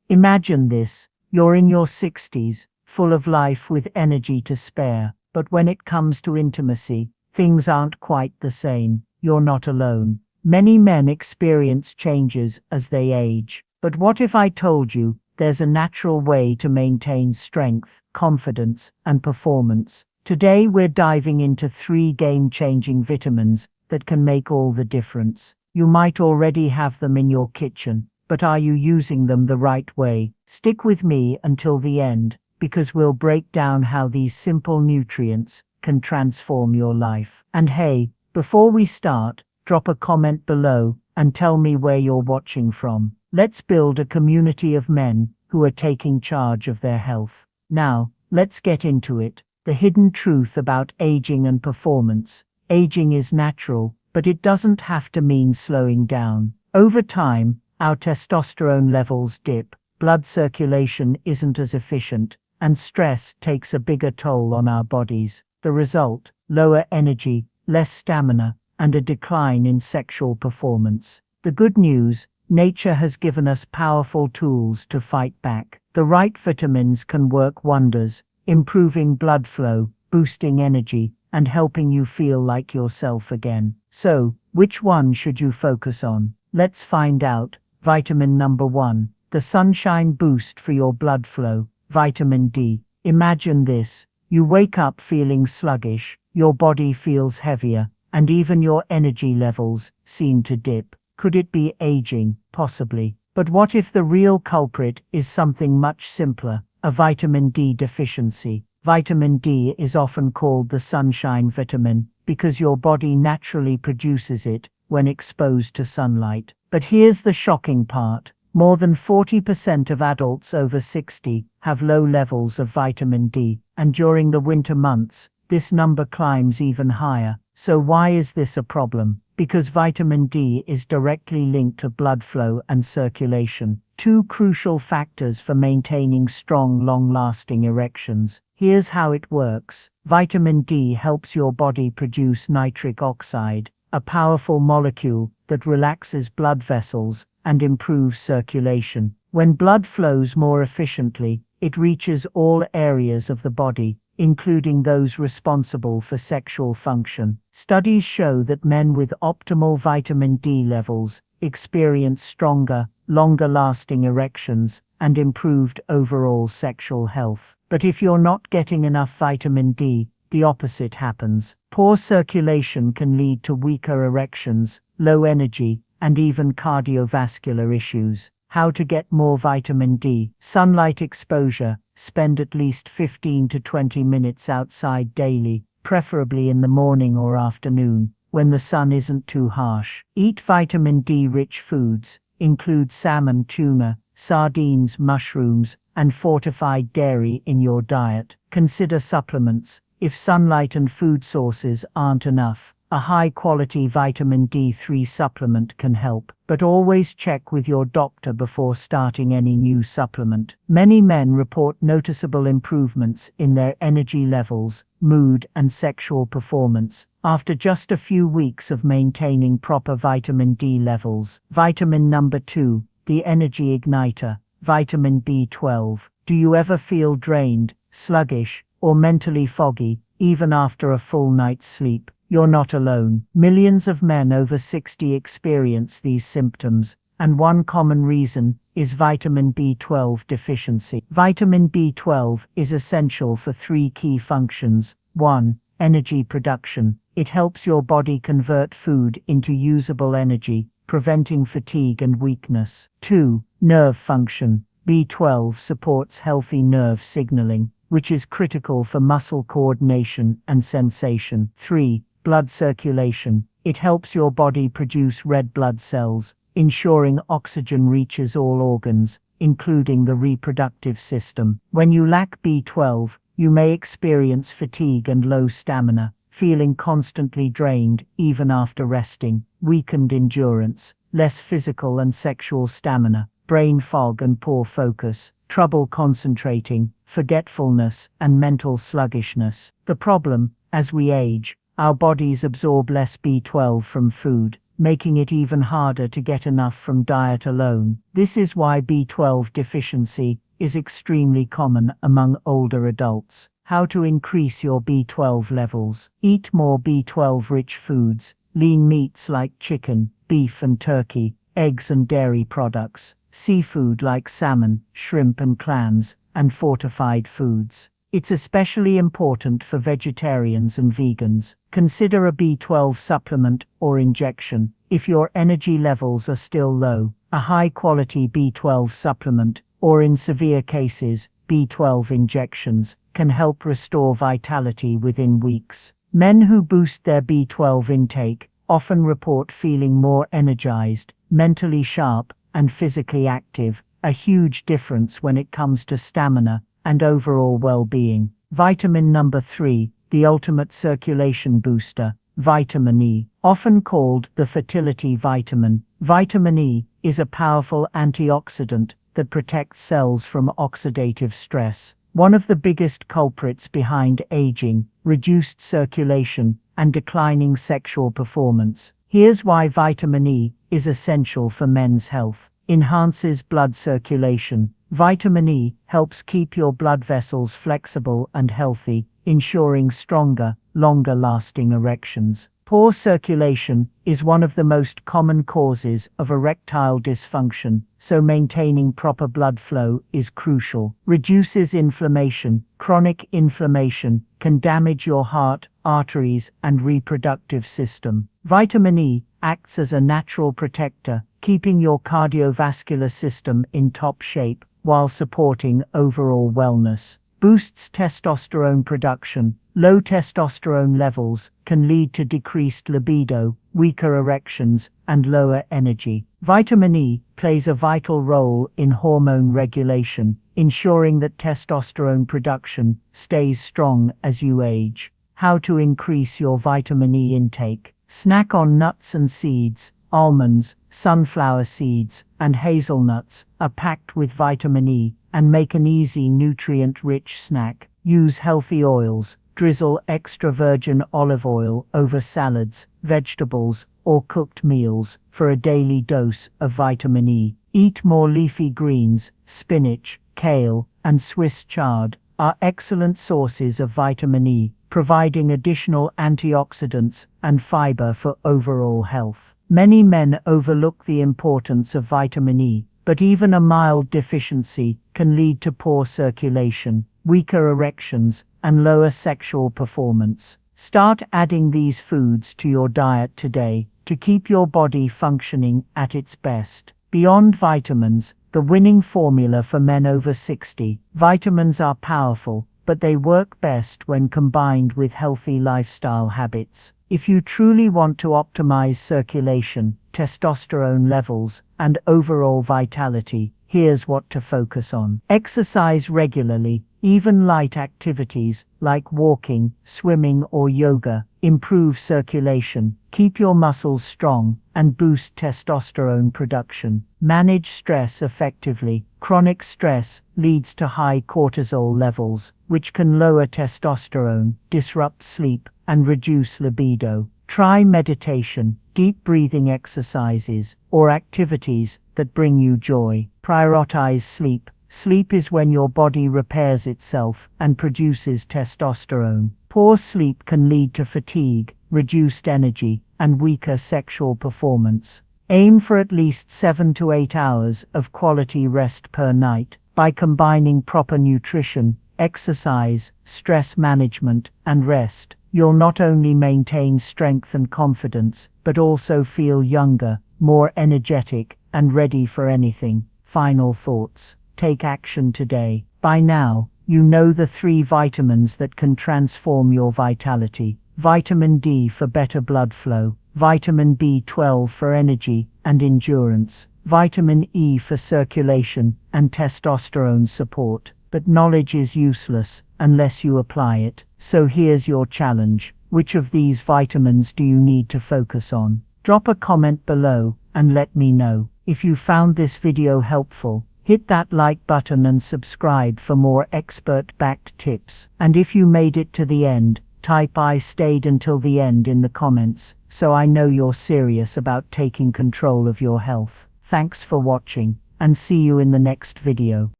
Imagine this. You're in your 60s, full of life with energy to spare. But when it comes to intimacy, things aren't quite the same. You're not alone. Many men experience changes as they age. But what if I told you there's a natural way to maintain strength, confidence, and performance? Today we're diving into 3 game-changing vitamins that can make all the difference. You might already have them in your kitchen, but are you using them the right way? Stick with me until the end, because we'll break down how these simple nutrients can transform your life. And hey, before we start, drop a comment below and tell me where you're watching from. Let's build a community of men who are taking charge of their health. Now, let's get into it. The hidden truth about aging and performance. Aging is natural, but it doesn't have to mean slowing down. Over time, our testosterone levels dip, blood circulation isn't as efficient, and stress takes a bigger toll on our bodies. The result: lower energy, less stamina, and a decline in sexual performance. The good news: nature has given us powerful tools to fight back. The right vitamins can work wonders, improving blood flow, boosting energy, and helping you feel like yourself again. So, which one should you focus on? Let's find out. Vitamin number 1. The sunshine boost for your blood flow. Vitamin D. Imagine this. You wake up feeling sluggish, your body feels heavier, and even your energy levels seem to dip. Could it be aging? Possibly. But what if the real culprit is something much simpler? A vitamin D deficiency. Vitamin D is often called the sunshine vitamin because your body naturally produces it when exposed to sunlight. But here's the shocking part. More than 40% of adults over 60 have low levels of vitamin D, and during the winter months, this number climbs even higher. So why is this a problem? Because vitamin D is directly linked to blood flow and circulation, 2 crucial factors for maintaining strong, long-lasting erections. Here's how it works. Vitamin D helps your body produce nitric oxide, a powerful molecule that relaxes blood vessels and improves circulation. When blood flows more efficiently, it reaches all areas of the body, including those responsible for sexual function. Studies show that men with optimal vitamin D levels experience stronger, longer-lasting erections and improved overall sexual health. But if you're not getting enough vitamin D, the opposite happens. Poor circulation can lead to weaker erections, low energy, and even cardiovascular issues. How to get more vitamin D? Sunlight exposure. Spend at least 15 to 20 minutes outside daily, preferably in the morning or afternoon, when the sun isn't too harsh. Eat vitamin D-rich foods. Include salmon, tuna, sardines, mushrooms, and fortified dairy in your diet. Consider supplements. If sunlight and food sources aren't enough, a high-quality vitamin D3 supplement can help, but always check with your doctor before starting any new supplement. Many men report noticeable improvements in their energy levels, mood, and sexual performance after just a few weeks of maintaining proper vitamin D levels. Vitamin number 2, the energy igniter, vitamin B12. Do you ever feel drained, sluggish, or mentally foggy, even after a full night's sleep? You're not alone. Millions of men over 60 experience these symptoms, and one common reason is vitamin B12 deficiency. Vitamin B12 is essential for 3 key functions. 1. Energy production. It helps your body convert food into usable energy, preventing fatigue and weakness. 2. Nerve function. B12 supports healthy nerve signaling, which is critical for muscle coordination and sensation. 3. Blood circulation. It helps your body produce red blood cells, ensuring oxygen reaches all organs, including the reproductive system. When you lack B12, you may experience fatigue and low stamina, feeling constantly drained even after resting, weakened endurance, less physical and sexual stamina, brain fog and poor focus, trouble concentrating, forgetfulness, and mental sluggishness. The problem: as we age, our bodies absorb less B12 from food, making it even harder to get enough from diet alone. This is why B12 deficiency is extremely common among older adults. How to increase your B12 levels. Eat more B12-rich foods, lean meats like chicken, beef and turkey, eggs and dairy products, seafood like salmon, shrimp and clams, and fortified foods. It's especially important for vegetarians and vegans. Consider a B12 supplement or injection. If your energy levels are still low, a high-quality B12 supplement, or in severe cases, B12 injections, can help restore vitality within weeks. Men who boost their B12 intake often report feeling more energized, mentally sharp, and physically active, a huge difference when it comes to stamina and overall well-being. Vitamin number 3, the ultimate circulation booster, vitamin E. Often called the fertility vitamin, vitamin E is a powerful antioxidant that protects cells from oxidative stress. One of the biggest culprits behind aging, reduced circulation, and declining sexual performance. Here's why vitamin E is essential for men's health. Enhances blood circulation. Vitamin E helps keep your blood vessels flexible and healthy, ensuring stronger, longer-lasting erections. Poor circulation is one of the most common causes of erectile dysfunction, so maintaining proper blood flow is crucial. Reduces inflammation. Chronic inflammation can damage your heart, arteries, and reproductive system. Vitamin E acts as a natural protector, keeping your cardiovascular system in top shape while supporting overall wellness. Boosts testosterone production. Low testosterone levels can lead to decreased libido, weaker erections, and lower energy. Vitamin E plays a vital role in hormone regulation, ensuring that testosterone production stays strong as you age. How to increase your vitamin E intake. Snack on nuts and seeds. Almonds, sunflower seeds, and hazelnuts are packed with vitamin E and make an easy nutrient-rich snack. Use healthy oils. Drizzle extra virgin olive oil over salads, vegetables, or cooked meals for a daily dose of vitamin E. Eat more leafy greens. Spinach, kale, and Swiss chard are excellent sources of vitamin E, providing additional antioxidants and fiber for overall health. Many men overlook the importance of vitamin E, but even a mild deficiency can lead to poor circulation, weaker erections, and lower sexual performance. Start adding these foods to your diet today to keep your body functioning at its best. Beyond vitamins, the winning formula for men over 60. Vitamins are powerful, but they work best when combined with healthy lifestyle habits. If you truly want to optimize circulation, testosterone levels, and overall vitality, here's what to focus on. Exercise regularly. Even light activities like walking, swimming, or yoga improve circulation, keep your muscles strong, and boost testosterone production. Manage stress effectively. Chronic stress leads to high cortisol levels, which can lower testosterone, disrupt sleep, and reduce libido. Try meditation, deep breathing exercises, or activities that bring you joy. Prioritize sleep. Sleep is when your body repairs itself and produces testosterone. Poor sleep can lead to fatigue, reduced energy, and weaker sexual performance. Aim for at least 7 to 8 hours of quality rest per night. By combining proper nutrition, exercise, stress management, and rest, you'll not only maintain strength and confidence, but also feel younger, more energetic, and ready for anything. Final thoughts. Take action today. By now, you know the 3 vitamins that can transform your vitality. Vitamin D for better blood flow, vitamin B12 for energy and endurance, vitamin E for circulation and testosterone support. But knowledge is useless unless you apply it. So here's your challenge. Which of these vitamins do you need to focus on? Drop a comment below and let me know. If you found this video helpful, hit that like button and subscribe for more expert-backed tips. And if you made it to the end, Type "I stayed until the end" in the comments, so I know you're serious about taking control of your health. Thanks for watching, and see you in the next video.